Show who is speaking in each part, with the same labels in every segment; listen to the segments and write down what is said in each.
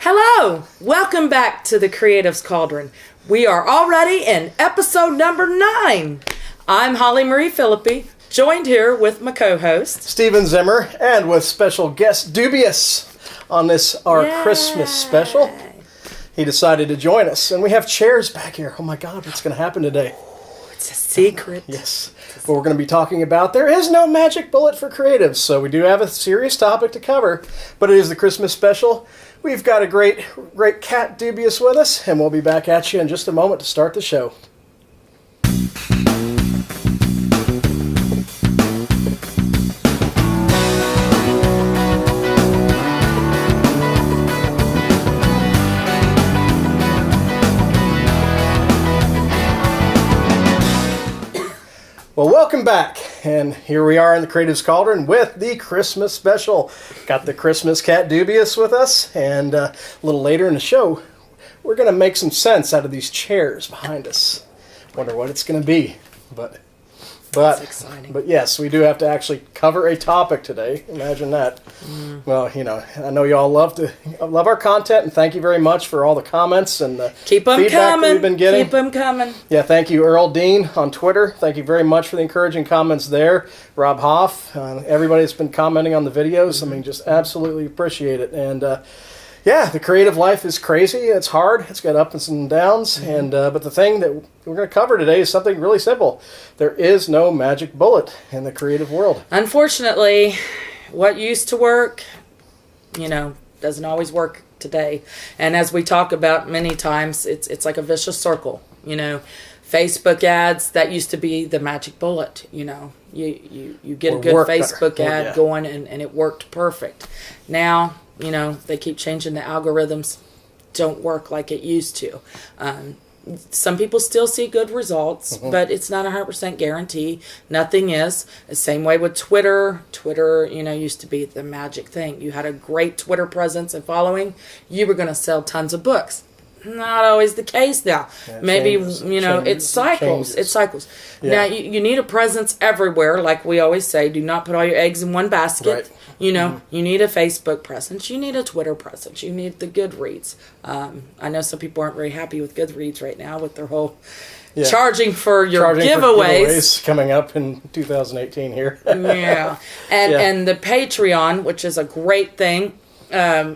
Speaker 1: Hello! Welcome back to the Creative's Cauldron. We are already in episode number 9. I'm Holly Marie Phillippe, joined here with my co-host,
Speaker 2: Steven Zimmer, and with special guest Dubious on this, our Christmas special. He decided to join us, and we have chairs back here. Oh my God, what's going to happen today?
Speaker 1: It's a secret.
Speaker 2: Yes. What we're going to be talking about, there is no magic bullet for creatives, so we do have a serious topic to cover, but it is the Christmas special. We've got a great cat Dubious with us, and we'll be back at you in just a moment to start the show. Well, welcome back, and here we are in the Creative's Cauldron with the Christmas special. Got the Christmas cat Dubious with us, and a little later in the show, we're going to make some sense out of these chairs behind us. Wonder what it's going to be, but
Speaker 1: That's exciting.
Speaker 2: But yes, we do have to actually cover a topic today. Imagine that. Well, you know, I know you all love our content, and thank you very much for all the comments and the feedback that we've been getting.
Speaker 1: Keep them coming.
Speaker 2: Yeah, thank you, Earl Dean on Twitter. Thank you very much for the encouraging comments there. Rob Hoff, everybody that's been commenting on the videos. I mean, just absolutely appreciate it. And yeah, the creative life is crazy. It's hard. It's got ups and downs. And but the thing that we're going to cover today is something really simple. There is no magic bullet in the creative world. Unfortunately,
Speaker 1: What used to work, doesn't always work today. And as we talk about many times, it's like a vicious circle. Facebook ads, that used to be the magic bullet. You get a good Facebook ad going, and it worked perfect. Now, they keep changing the algorithms. Don't work like it used to. Some people still see good results, but it's not 100% guarantee. Nothing is. The same way with Twitter. Twitter, used to be the magic thing. You had a great Twitter presence and following, you were going to sell tons of books. Not always the case now.
Speaker 2: Yeah,
Speaker 1: maybe,
Speaker 2: changes,
Speaker 1: it cycles.
Speaker 2: changes.
Speaker 1: It cycles.
Speaker 2: Yeah.
Speaker 1: Now, you need a presence everywhere. Like we always say, do not put all your eggs in one basket.
Speaker 2: Right.
Speaker 1: You need a Facebook presence. You need a Twitter presence. You need the Goodreads. I know some people aren't very happy with Goodreads right now with their whole charging for your giveaways.
Speaker 2: Coming up in 2018 here.
Speaker 1: Yeah. And the Patreon, which is a great thing.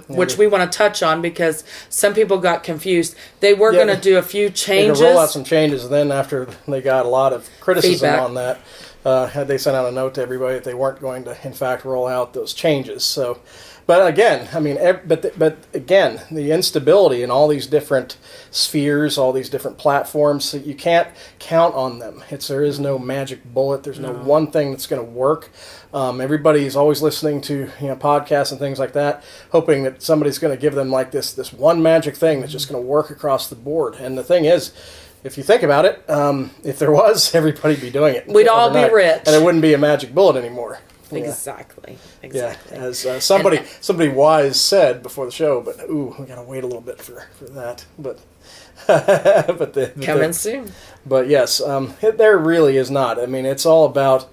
Speaker 1: Which we want to touch on because some people got confused. They were going to do a few changes.
Speaker 2: They roll out some changes, and then after they got a lot of criticism on that, they sent out a note to everybody that they weren't going to, in fact, roll out those changes. So, but again, but again, the instability in all these different spheres, all these different platforms, you can't count on them. There is no magic bullet. There's no one thing that's going to work. Everybody's always listening to podcasts and things like that, hoping that somebody's going to give them like this one magic thing that's just going to work across the board. And the thing is, if you think about it, if there was, everybody'd be doing it.
Speaker 1: We'd all be rich,
Speaker 2: and it wouldn't be a magic bullet anymore.
Speaker 1: Exactly.
Speaker 2: Yeah, as somebody wise said before the show, but we gotta wait a little bit for that. But
Speaker 1: coming soon.
Speaker 2: But yes, there really is not. I mean, it's all about.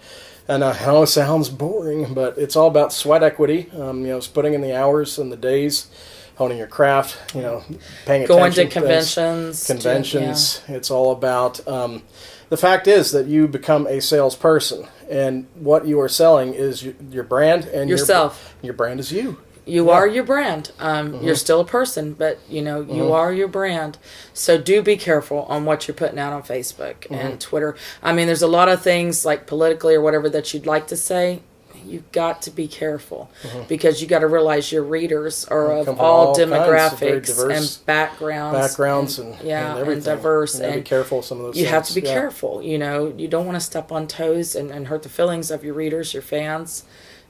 Speaker 2: And I know it sounds boring, but it's all about sweat equity. It's putting in the hours and the days, honing your craft. Paying attention.
Speaker 1: Going to conventions.
Speaker 2: It's all about. The fact is that you become a salesperson, and what you are selling is your brand and
Speaker 1: yourself.
Speaker 2: Your brand is you.
Speaker 1: You are your brand. You're still a person, but you are your brand. So do be careful on what you're putting out on Facebook and Twitter. I mean, there's a lot of things like politically or whatever that you'd like to say. You've got to be careful because you got to realize your readers are of all demographics and backgrounds and everything. And diverse.
Speaker 2: And be careful of some of those
Speaker 1: you
Speaker 2: things.
Speaker 1: have to be careful. You don't want to step on toes and hurt the feelings of your readers, your fans.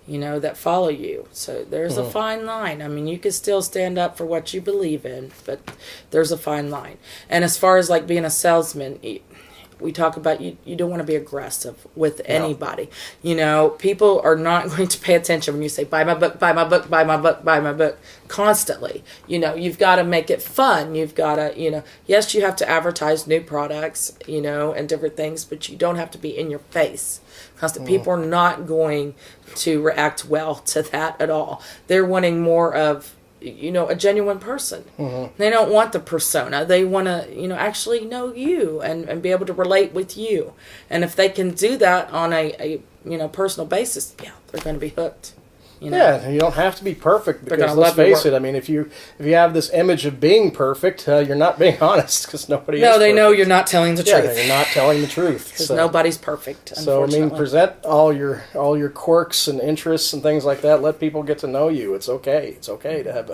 Speaker 1: That follow you. So there's a fine line. I mean, you can still stand up for what you believe in, but there's a fine line. And as far as like being a salesman, we talk about you don't want to be aggressive with anybody. People are not going to pay attention when you say, buy my book, buy my book, buy my book, buy my book, constantly. You've got to make it fun. You've got to, yes, you have to advertise new products, and different things, but you don't have to be in your face. Because the people are not going to react well to that at all. They're wanting more of a genuine person.
Speaker 2: Mm-hmm.
Speaker 1: They don't want the persona. They want to, actually know you and be able to relate with you. And if they can do that on a personal basis, yeah, they're going to be hooked.
Speaker 2: Yeah, you don't have to be perfect, because let's face it. I mean, if you have this image of being perfect, you're not being honest, because nobody. No,
Speaker 1: they know you're not telling the truth.
Speaker 2: Yeah, you're not telling the truth.
Speaker 1: Because nobody's perfect.
Speaker 2: So present all your quirks and interests and things like that. Let people get to know you. It's okay. It's okay to have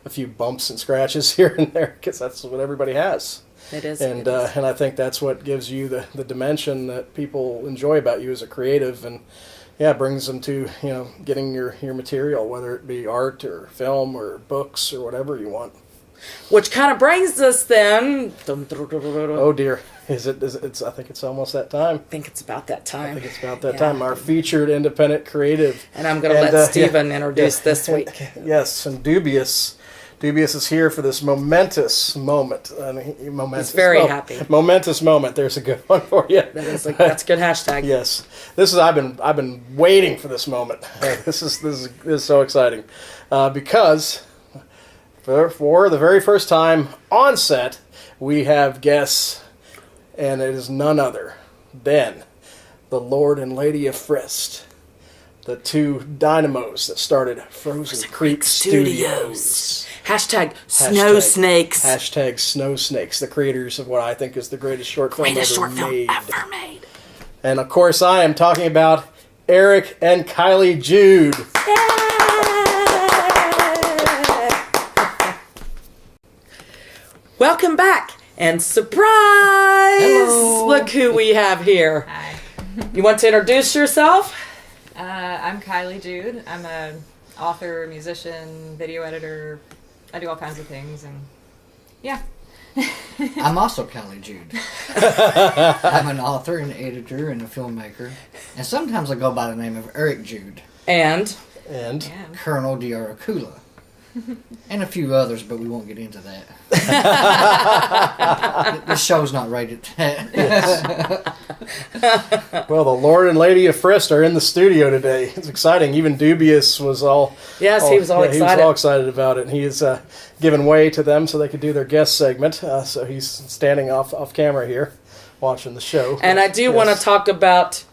Speaker 2: a few bumps and scratches here and there, because that's what everybody has.
Speaker 1: It is.
Speaker 2: And I think that's what gives you the dimension that people enjoy about you as a creative, and brings them to getting your material, whether it be art or film or books or whatever you want.
Speaker 1: Which kind of brings us then.
Speaker 2: Oh dear, is it? I think it's almost that time.
Speaker 1: I think it's about that time.
Speaker 2: Time. Our featured independent creative.
Speaker 1: And I'm going to let Stephen introduce this week.
Speaker 2: Yes, and Dubious. Dubious is here for this momentous moment.
Speaker 1: He's very happy.
Speaker 2: Momentous moment. There's a good one for you.
Speaker 1: That's a good hashtag.
Speaker 2: Yes, I've been waiting for this moment. This is so exciting, because for the very first time on set, we have guests, and it is none other than the Lord and Lady of Frist, the two dynamos that started Frozen Creek Studios.
Speaker 1: Hashtag Snow Snakes.
Speaker 2: Hashtag Snow Snakes, the creators of what I think is the greatest short film ever made. And of course, I am talking about Eric and Kylie Jude.
Speaker 1: Welcome back, and surprise!
Speaker 3: Hello.
Speaker 1: Look who we have here.
Speaker 3: Hi.
Speaker 1: You want to introduce yourself?
Speaker 3: I'm Kylie Jude. I'm an author, musician, video editor. I do all kinds of things, and yeah.
Speaker 4: I'm also Kylie Jude. I'm an author, an editor, and a filmmaker. And sometimes I go by the name of Eric Jude.
Speaker 1: And
Speaker 4: Colonel Diaracula. And a few others, but we won't get into that. This show's not rated.
Speaker 2: Well, the Lord and Lady of Frist are in the studio today. It's exciting. Even Dubious was all...
Speaker 1: Yes, he was all excited.
Speaker 2: He was all excited about it. And he has given way to them so they could do their guest segment. So he's standing off camera here, watching the show.
Speaker 1: And I do want to talk about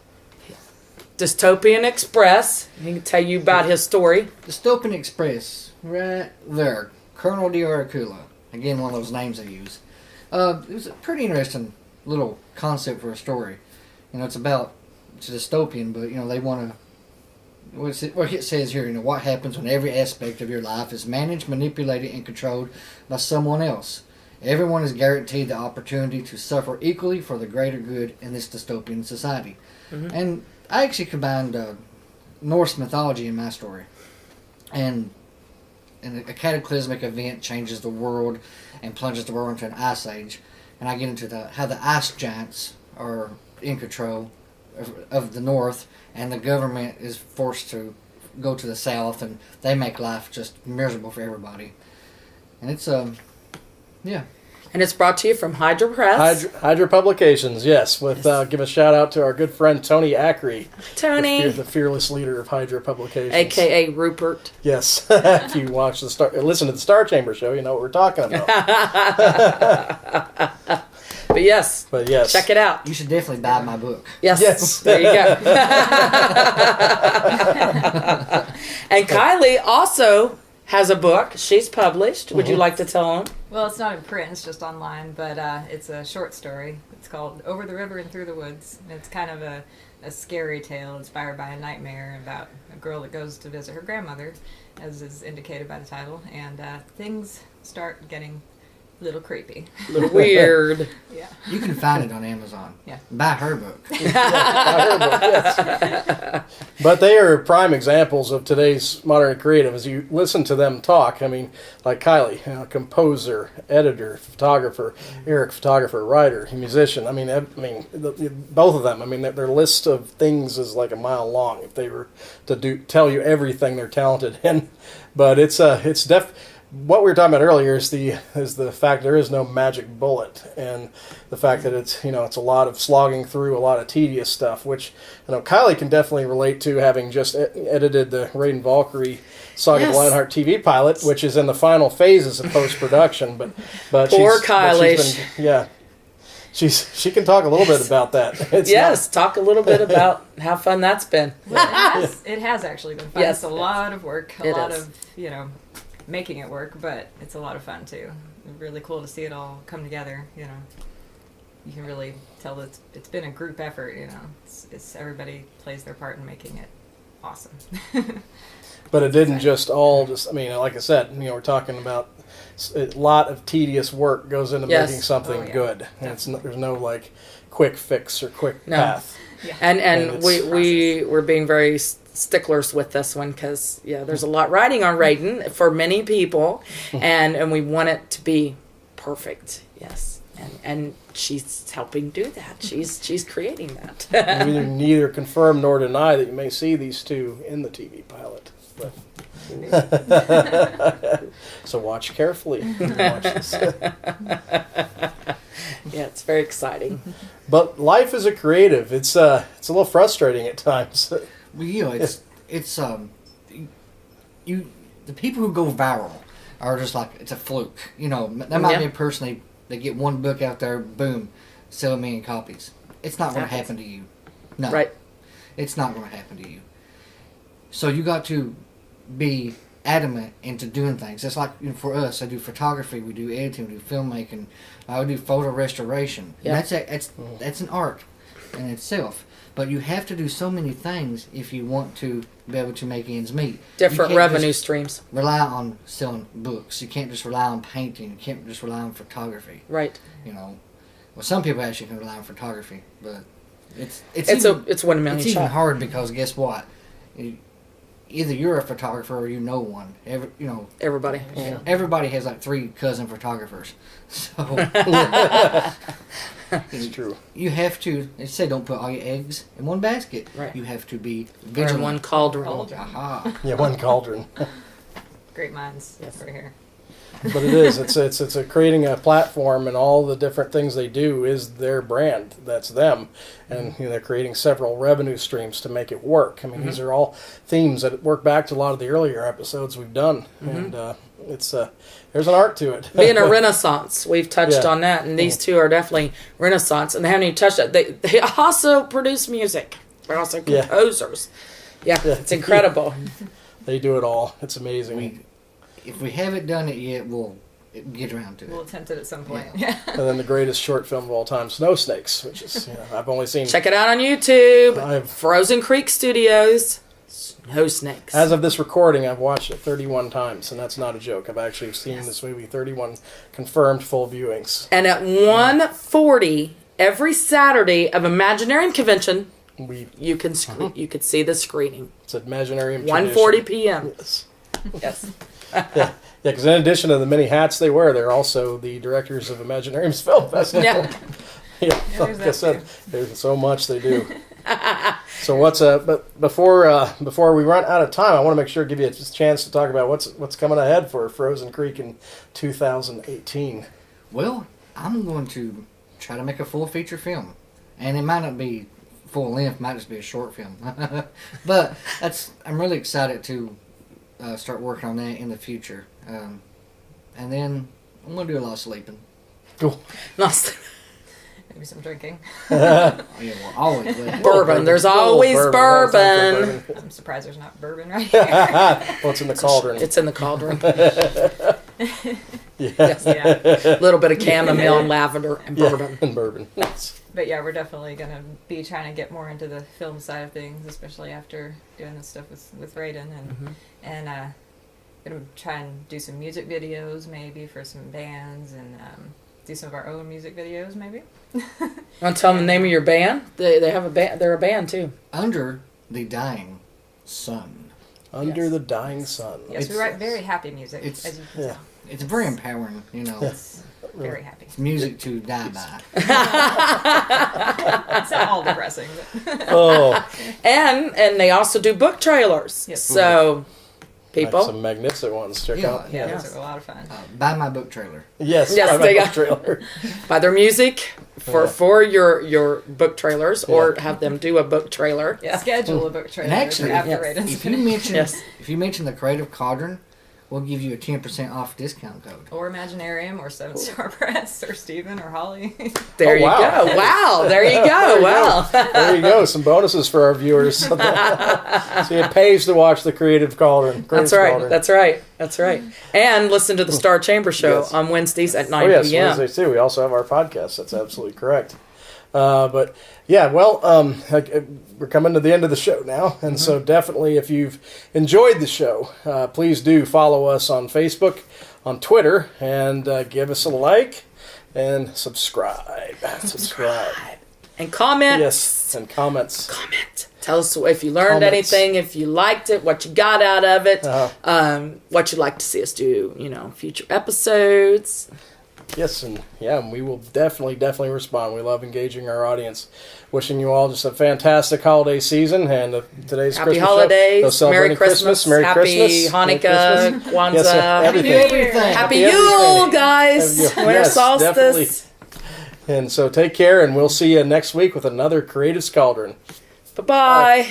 Speaker 1: Dystopian Express. He can tell you about his story.
Speaker 4: Dystopian Express. Right there. Colonel Diaracula. Again, one of those names they use. It was a pretty interesting little concept for a story. It's dystopian, but, they want to... What it says here, what happens when every aspect of your life is managed, manipulated, and controlled by someone else. Everyone is guaranteed the opportunity to suffer equally for the greater good in this dystopian society. Mm-hmm. And I actually combined Norse mythology in my story. And a cataclysmic event changes the world and plunges the world into an ice age. And I get into how the ice giants are in control of the north, and the government is forced to go to the south, and they make life just miserable for everybody. And it's
Speaker 1: And it's brought to you from Hydra Press.
Speaker 2: Hydra Publications, yes. Give a shout out to our good friend Tony Ackery.
Speaker 1: Tony.
Speaker 2: The fearless leader of Hydra Publications.
Speaker 1: A.K.A. Rupert.
Speaker 2: Yes. If you listen to the Star Chamber show, you know what we're talking about.
Speaker 1: But yes. Check it out.
Speaker 4: You should definitely buy my book.
Speaker 1: Yes. There you go. And Kylie also has a book. She's published. Would you like to tell them?
Speaker 3: Well, it's not in print, it's just online, but it's a short story. It's called Over the River and Through the Woods. And it's kind of a scary tale inspired by a nightmare about a girl that goes to visit her grandmother, as is indicated by the title, and things start getting a little creepy.
Speaker 1: A little weird.
Speaker 3: Yeah.
Speaker 4: You can find it on Amazon.
Speaker 3: Yeah.
Speaker 4: Buy her book.
Speaker 2: Buy her book, yes. But they are prime examples of today's modern creative. As you listen to them talk, like Kylie, composer, editor, photographer, Eric, photographer, writer, musician. Both of them. Their list of things is like a mile long if they were to tell you everything they're talented in. But it's what we were talking about earlier is the fact there is no magic bullet, and the fact that it's a lot of slogging through a lot of tedious stuff, which Kylie can definitely relate to, having just edited the Raiden Valkyrie Saga of
Speaker 1: Yes.
Speaker 2: the Lionheart TV pilot, which is in the final phases of post-production. But
Speaker 1: Poor Kylie.
Speaker 2: She can talk a little bit about that.
Speaker 1: Talk a little bit about how fun that's been.
Speaker 3: Well, it has actually been fun.
Speaker 1: Yes,
Speaker 3: It's a lot of work, a
Speaker 1: It
Speaker 3: lot
Speaker 1: is.
Speaker 3: of, making it work, but it's a lot of fun too. Really cool to see it all come together, You can really tell that it's been a group effort, It's everybody plays their part in making it awesome.
Speaker 2: But it didn't like I said, we're talking about a lot of tedious work goes into
Speaker 1: Yes.
Speaker 2: making something
Speaker 3: Oh, yeah.
Speaker 2: good. And there's no like quick fix or quick
Speaker 1: No.
Speaker 2: path.
Speaker 3: Yeah.
Speaker 1: And
Speaker 2: it's
Speaker 1: we're being very sticklers with this one because there's a lot riding on Raiden for many people, and we want it to be perfect. Yes, and she's helping do that. She's creating that.
Speaker 2: We neither confirm nor deny that you may see these two in the TV pilot. But so watch carefully. Watch this.
Speaker 1: Yeah, it's very exciting.
Speaker 2: But life as a creative, it's a little frustrating at times.
Speaker 4: Well, it's the people who go viral are just like it's a fluke. That might be a person they get one book out there, boom, sell 1 million copies. It's not going to happen to you. No,
Speaker 1: Right.
Speaker 4: It's not going to happen to you. So you got to be adamant into doing things. It's like for us, I do photography, we do editing, we do filmmaking, I do photo restoration.
Speaker 1: Yeah.
Speaker 4: That's an art in itself. But you have to do so many things if you want to be able to make ends meet.
Speaker 1: Different
Speaker 4: You can't
Speaker 1: revenue
Speaker 4: just
Speaker 1: streams.
Speaker 4: rely on selling books. You can't just rely on painting. You can't just rely on photography.
Speaker 1: Right.
Speaker 4: Well, some people actually can rely on photography, but it's
Speaker 1: It's 1 million
Speaker 4: it's even
Speaker 1: shot.
Speaker 4: hard because guess what? Either you're a photographer or you know one.
Speaker 1: Everybody.
Speaker 4: Everybody has like 3 cousin photographers. So
Speaker 2: It's true.
Speaker 4: you have to. They say don't put all your eggs in one basket.
Speaker 1: Right.
Speaker 4: You have to be
Speaker 1: Or in
Speaker 4: vigilant.
Speaker 1: one cauldron.
Speaker 4: Aha.
Speaker 2: Yeah, one cauldron.
Speaker 3: Great minds
Speaker 1: Yes.
Speaker 3: right here.
Speaker 2: But it is. It's creating a platform, and all the different things they do is their brand. That's them, and they're creating several revenue streams to make it work. I mean, these are all themes that work back to a lot of the earlier episodes we've done, and it's there's an art to it.
Speaker 1: Being a renaissance, we've touched
Speaker 2: Yeah.
Speaker 1: on that, and these two are definitely renaissance, and they haven't even touched that. They also produce music. They're also composers. Yeah, it's incredible.
Speaker 2: They do it all. It's amazing.
Speaker 4: If we haven't done it yet, we'll get around to it.
Speaker 3: We'll attempt it at some point. Yeah.
Speaker 2: And then the greatest short film of all time, Snow Snakes, which is I've only seen.
Speaker 1: Check it out on YouTube.
Speaker 2: I've-
Speaker 1: Frozen Creek Studios. Snow Snakes.
Speaker 2: As of this recording, I've watched it 31 times, and that's not a joke. I've actually seen this movie 31 confirmed full viewings.
Speaker 1: And at 1:40 every Saturday of Imaginarium Convention, you can you could see the screening.
Speaker 2: It's Imaginarium
Speaker 1: 1:40 p.m.
Speaker 2: Yes.
Speaker 1: Yes.
Speaker 2: Yeah, because in addition to the many hats they wear, they're also the directors of Imaginarium's Film Festival.
Speaker 1: Yeah.
Speaker 2: Yeah,
Speaker 3: there's
Speaker 2: like I
Speaker 3: that
Speaker 2: said,
Speaker 3: too.
Speaker 2: there's so much they do. So but before we run out of time, I want to make sure give you a chance to talk about what's coming ahead for Frozen Creek in 2018.
Speaker 4: Well, I'm going to try to make a full feature film, and it might not be full length, might just be a short film. But I'm really excited to start working on that in the future, and then I'm going to do a lot of sleeping.
Speaker 2: Cool.
Speaker 1: Nice.
Speaker 3: Maybe some drinking.
Speaker 4: Oh, yeah, we're always with it.
Speaker 1: Bourbon. There's always bourbon.
Speaker 3: I'm surprised there's not bourbon right here.
Speaker 2: Well, it's in the cauldron.
Speaker 1: It's in the cauldron.
Speaker 2: Yeah.
Speaker 3: Yeah.
Speaker 1: A little bit of chamomile and lavender and bourbon.
Speaker 2: And bourbon.
Speaker 3: But yeah, we're definitely going to be trying to get more into the film side of things, especially after doing this stuff with Raiden. And going to try and do some music videos maybe for some bands and do some of our own music videos maybe.
Speaker 1: Want to tell them the name of your band? They have a band. They're a band too.
Speaker 4: Under the Dying Sun.
Speaker 2: Under the Dying Sun.
Speaker 3: Yes, we write very happy music,
Speaker 4: it's-
Speaker 3: as you can tell.
Speaker 4: It's very empowering,
Speaker 3: It's very happy.
Speaker 4: It's music to die by.
Speaker 3: It's not all depressing. But
Speaker 2: Oh,
Speaker 1: And they also do book trailers.
Speaker 3: Yes.
Speaker 1: So people.
Speaker 2: Some magnificent ones. Check out.
Speaker 3: Yeah,
Speaker 1: Yes.
Speaker 3: those are a lot of fun.
Speaker 4: Buy my book trailer.
Speaker 2: Yes,
Speaker 1: Yes,
Speaker 2: buy
Speaker 1: they
Speaker 2: my
Speaker 1: got-
Speaker 2: book trailer.
Speaker 1: Buy their music for your book trailers, or have them do a book trailer. Yeah.
Speaker 3: Schedule a book trailer.
Speaker 4: And actually,
Speaker 3: after
Speaker 1: yes.
Speaker 3: Raiden's
Speaker 4: If you
Speaker 3: finished.
Speaker 4: mention
Speaker 1: Yes.
Speaker 4: if you mention the Creative Cauldron, we'll give you a 10% off discount code.
Speaker 3: Or Imaginarium, or Seven Star Press, or Steven, or Holly.
Speaker 1: There
Speaker 2: Oh,
Speaker 1: you
Speaker 2: wow.
Speaker 1: go. Wow. There you
Speaker 2: There
Speaker 1: go.
Speaker 2: you
Speaker 1: Wow.
Speaker 2: There you go. Some bonuses for our viewers. So it pays to watch the Creative Cauldron.
Speaker 1: That's right. That's right. That's right. And listen to the Star Chamber Show
Speaker 2: Yes.
Speaker 1: on Wednesdays at 9
Speaker 2: Oh, yes,
Speaker 1: p.m.
Speaker 2: Wednesdays too. We also have our podcast. That's absolutely correct. But yeah, well, we're coming to the end of the show now, and so definitely, if you've enjoyed the show, please do follow us on Facebook, on Twitter, and give us a like and subscribe.
Speaker 1: And comment.
Speaker 2: Yes, and comments.
Speaker 1: Comment. Tell us if you learned
Speaker 2: Comments.
Speaker 1: anything, if you liked it, what you got out of it,
Speaker 2: Uh-huh.
Speaker 1: what you'd like to see us do, future episodes.
Speaker 2: Yes, and we will definitely respond. We love engaging our audience. Wishing you all just a fantastic holiday season, and today's
Speaker 1: Happy
Speaker 2: Christmas
Speaker 1: holidays,
Speaker 2: show. So
Speaker 1: Merry
Speaker 2: celebrating
Speaker 1: Christmas,
Speaker 2: Merry
Speaker 1: Happy
Speaker 2: Christmas, Merry
Speaker 1: Hanukkah,
Speaker 2: Christmas.
Speaker 1: Kwanzaa,
Speaker 2: Yes, everything.
Speaker 4: Everything.
Speaker 1: Happy
Speaker 2: Happy
Speaker 1: Yule,
Speaker 2: everything.
Speaker 1: guys!
Speaker 2: Happy Yule.
Speaker 1: Winter
Speaker 2: Yes,
Speaker 1: solstice.
Speaker 2: definitely. And so take care, and we'll see you next week with another Creative Cauldron.
Speaker 1: Bye-bye.